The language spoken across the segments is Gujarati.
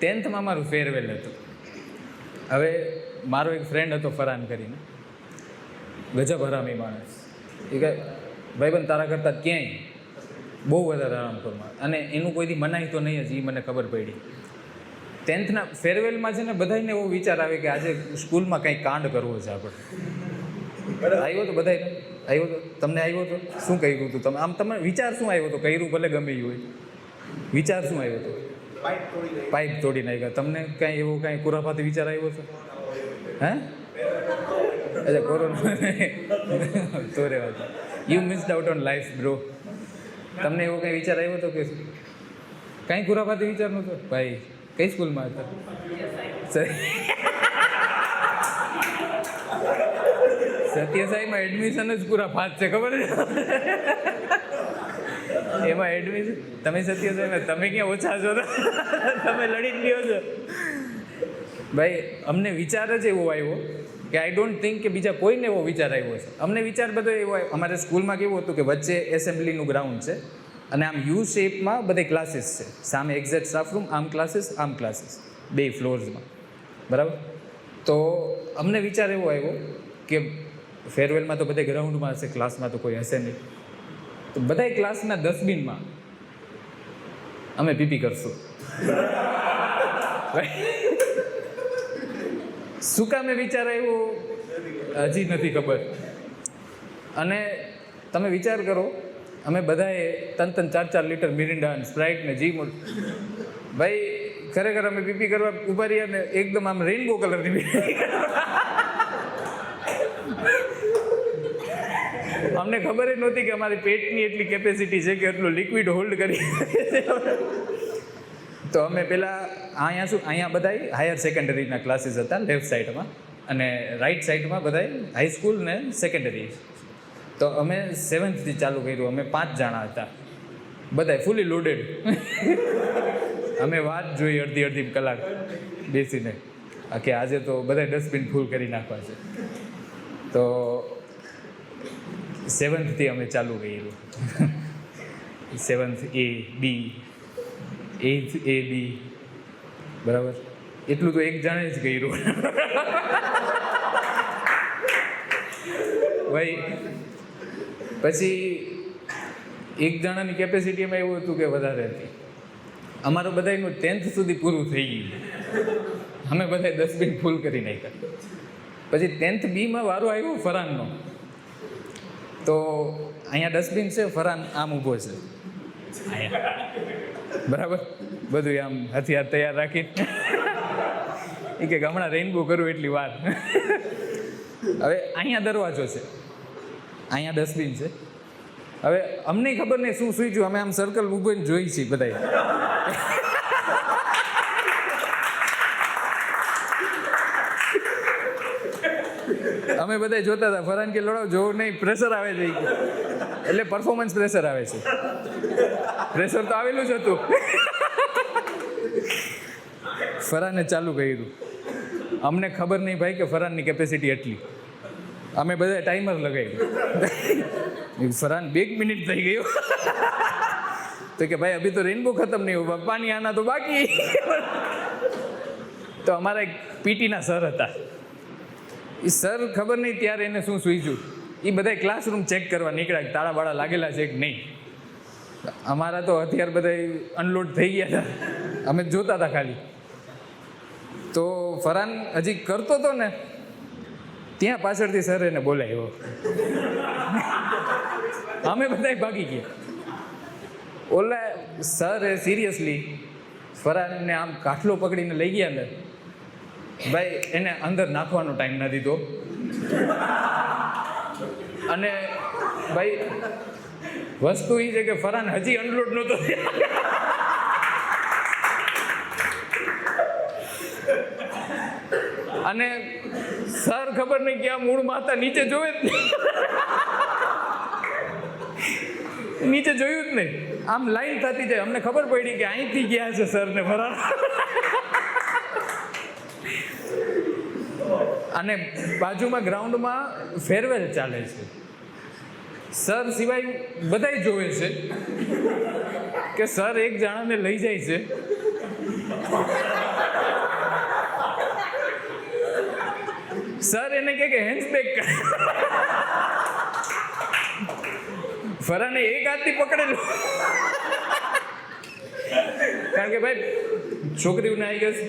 10th મારું ફેરવેલ હતું. હવે મારો એક ફ્રેન્ડ હતો ફરહાન કરીને, ગજબ હરામી માણસ. એ કહે ભાઈબંધ તારા કરતાં ક્યાંય બહુ વધારે આરામ કરમાં, અને એનું કોઈથી મનાય તો નહીં જ, એ મને ખબર પડી. 10th ફેરવેલમાં છે ને બધાને એવો વિચાર આવે કે આજે સ્કૂલમાં કંઈક કાંડ કરવો છે આપણે. આવ્યો તો બધાને આવ્યો તો, તમને આવ્યો તો શું કર્યું હતું તમે? આમ તમે વિચાર શું આવ્યો હતો? કર્યું ભલે ગમે એ હોય, વિચાર શું આવ્યો હતો? પાઇપ તોડી નાખ્યા. તમને કાંઈ એવો કાંઈ કુરાફાથી વિચાર આવ્યો હતો? હે અચ્છા કોરોના તો રહેવા. You missed out on life bro. તમને એવો કંઈ વિચાર આવ્યો હતો કે કાંઈ કુરાફાથી વિચાર નહોતો? ભાઈ કઈ સ્કૂલમાં હતા? સત્યસાઈમાં એડમિશન જ પૂરા ફાસ્ટ છે, ખબર છે? એમાં એડમિશન તમે સત્યસાઈમાં, તમે ક્યાં ઓછા છો? તમે લડી જ લ્યો છો. ભાઈ અમને વિચાર જ એવો આવ્યો કે આઈ ડોન્ટ થિંક કે બીજા કોઈને એવો વિચાર આવ્યો છે. અમને વિચાર બધો એવો આવ્યો. અમારે સ્કૂલમાં કેવું હતું કે વચ્ચે એસેમ્બલીનું ગ્રાઉન્ડ છે અને આમ યુ શેપમાં બધે ક્લાસીસ છે. સામે એક્ઝેક્ટ સ્ટાફ રૂમ, આમ ક્લાસીસ 2 ફ્લોર્સમાં, બરાબર? તો અમને વિચાર એવો આવ્યો કે ફેરવેલમાં તો બધે ગ્રાઉન્ડમાં હશે, ક્લાસમાં તો કોઈ હશે નહીં. તો બધાય ક્લાસના ડસ્ટબિનમાં અમે પીપી કરશું. શું કામે વિચાર આવ્યો હજી નથી ખબર. અને તમે વિચાર કરો, અમે બધાએ 3-4 લીટર મિરિન્ડા અને સ્પ્રાઇટ ને જી મોડ, ભાઈ ખરેખર અમે પીપી કરવા ઉભા રહ્યા ને એકદમ આમ રેઇનબો કલરની પીપી. અમને ખબર જ નહોતી કે અમારી પેટની એટલી કેપેસિટી છે કે એટલું લિક્વિડ હોલ્ડ કરી. તો અમે પહેલાં અહીંયા બધાય હાયર સેકન્ડરીના ક્લાસીસ હતા લેફ્ટ સાઈડમાં, અને રાઈટ સાઈડમાં બધાય હાઈસ્કૂલ ને સેકન્ડરી. તો અમે 7thથી ચાલુ કર્યું. અમે 5 જણા હતા, બધાય ફૂલી લોડેડ. અમે વાત જોઈ અડધી કલાક બેસીને કે આજે તો બધા ડસ્ટબિન ફૂલ કરી નાખવા છે. તો 7thથી અમે ચાલુ કર્યું. 7th A B 8th A B, બરાબર? એટલું તો એક જણે જ કર્યું. ભાઈ પછી એક જણાની કેપેસિટી એમાં એવું હતું કે વધારે હતી. અમારું બધાનું 10th સુધી પૂરું થઈ ગયું. અમે બધા ડસ્ટબિન ફૂલ કરી નાખ્યા. પછી 10th Bમાં વારો આવ્યો ફરહાનનો. તો અહીંયા ડસ્ટબિન છે, ફરહાન આમ ઊભો છે અહીંયા, બરાબર? બધું આમ હથિયાર તૈયાર રાખી. એ કે હમણાં રેઇનબો કરું એટલી વાર. હવે અહીંયા દરવાજો છે, અહીંયા ડસ્ટબિન છે. હવે અમને ખબર નહીં શું સૂઈજું, અમે આમ સર્કલ ઊભીને જોઈ છીએ બધા. અમે બધા જોતા હતા. ફરહાન કે લડાવ જોવું નહીં, પ્રેશર આવે છે. એટલે પરફોર્મન્સ પ્રેશર આવે છે. પ્રેશર તો આવેલું જ હતું. ફરહાને ચાલુ કર્યું. અમને ખબર નહીં ભાઈ કે ફરહાનની કેપેસિટી એટલી. અમે બધા ટાઈમર લગાવ્યું. ફરહાન 2 મિનિટ થઈ ગયો. તો કે ભાઈ અભી તો રેનબો ખતમ નહીં હુआ, પાણી આના તો બાકી. તો અમારા એક પીટીના સર હતા. એ સર ખબર નહીં ત્યારે એને શું સૂઈજું, એ બધા ક્લાસરૂમ ચેક કરવા નીકળ્યા તાળા બાળા લાગેલા છે કે નહીં. અમારા તો હથિયાર બધા અનલોડ થઈ ગયા હતા. અમે જોતા હતા ખાલી. તો ફરહાન હજી કરતો હતો ને, ત્યાં પાછળથી સર એને બોલાવ્યો. અમે બધા ભાગી ગયા. ઓલા સર સિરિયસલી ફરહાનને આમ કાઠલો પકડીને લઈ ગયા ને, ભાઈ એને અંદર નાખવાનો ટાઈમ ના દીધો. અને ભાઈ વસ્તુ એ છે કે ફરહાન હજી અનલોડ નહોતો. અને સર ખબર નહીં કે આ મૂળ માતા નીચે જોવે જ નહીં. નીચે જોયું જ નહીં. આમ લાઈન થતી જાય. અમને ખબર પડી કે અહીંથી ગયા છે સર ને ફરહાન. અને બાજુમાં ગ્રાઉન્ડમાં ફેરવેલ ચાલે છે. સર સિવાય બધાય જોવે છે કે સર એક જણાને લઈ જાય છે કે હેન્ડબેગ કર. ફરાને એક હાથથી પકડેલું, કારણ કે ભાઈ છોકરીઓને આવી ગઈ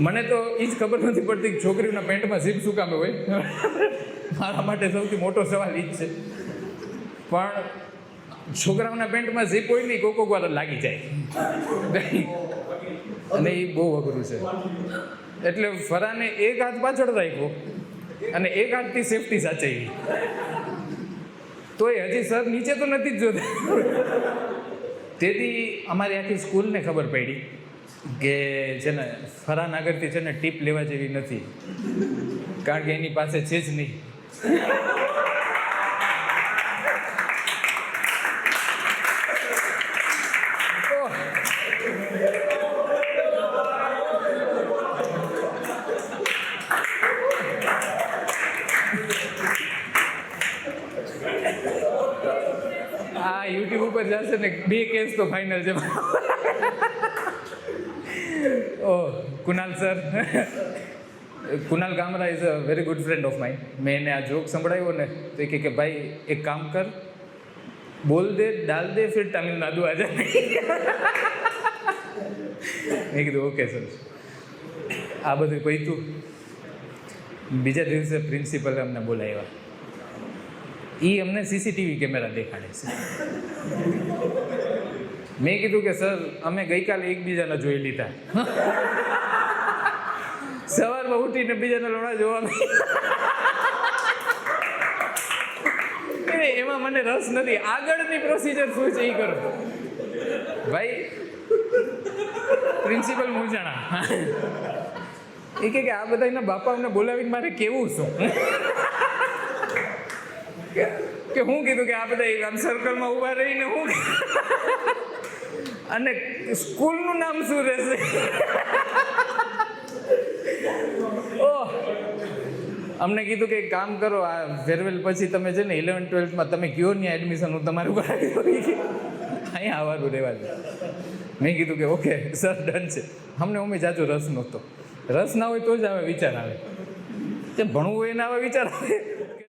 મને તો એ જ ખબર નથી પડતી કે છોકરીઓના પેન્ટમાં ઝીપ શું કામે હોય. મારા માટે સૌથી મોટો સવાલ એ જ છે. પણ છોકરાઓના પેન્ટમાં ઝીપ હોય નહીં, કોક વાર લાગી જાય અને એ બહુ અઘરું છે. એટલે ફરાને એક હાથ પાછળ રાખ્યો અને એક હાથથી સેફટી સાચવી. તોય હજી સર નીચે તો નથી જ જોતા. તેથી અમારી આખી સ્કૂલને ખબર પડી કે છે ને ફરાન આગળથી છે ને ટીપ લેવા જેવી નથી, કારણ કે એની પાસે છે જ નહીં. આ યુટ્યુબ ઉપર જશે ને 2 કેસ તો ફાઇનલ છે. Oh, Kunal sir, Kunal Kamra is a very good friend of mine. મેં એને આ જોક સંભળાવ્યો ને તો એ કહે કે ભાઈ એક કામ કર, બોલ દે ડાલ દે ફિર તમિલનાડુ આ જાય. મેં કીધું ઓકે સર. આ બધું પૈતું બીજા દિવસે પ્રિન્સિપલે અમને બોલાવ્યા. એ અમને સીસીટીવી કેમેરા દેખાડે છે. મેં કીધું કે સર અમે ગઈકાલે એકબીજાને જોઈ લીધા. સવારમાં ઉઠીને બીજાના લોડા જોવા. એમાં મને રસ નથી, આગળની પ્રોસિજર શું છે એ કરો. ભાઈ પ્રિન્સિપલ મૂંઝાણા. એ કે આ બધા એના બાપા અમને બોલાવીને મારે કેવું શું કે હું કીધું કે આ બધા આમ સર્કલમાં ઊભા રહીને હું અને સ્કૂલનું નામ શું રહેશે. ઓહ, અમને કીધું કે એક કામ કરો, આ ફેરવેલ પછી તમે છે ને 11th-12th તમે કયો નહીં એડમિશન હું તમારું કરાવી દઉં, અહીંયા આવવાનું રહેવા દે. મેં કીધું કે ઓકે સર ડન છે. અમને ઉમે જાજો રસ નહોતો. રસ ના હોય તો જ આવે વિચાર આવે, તે ભણવું હોય એને આવે વિચાર આવે.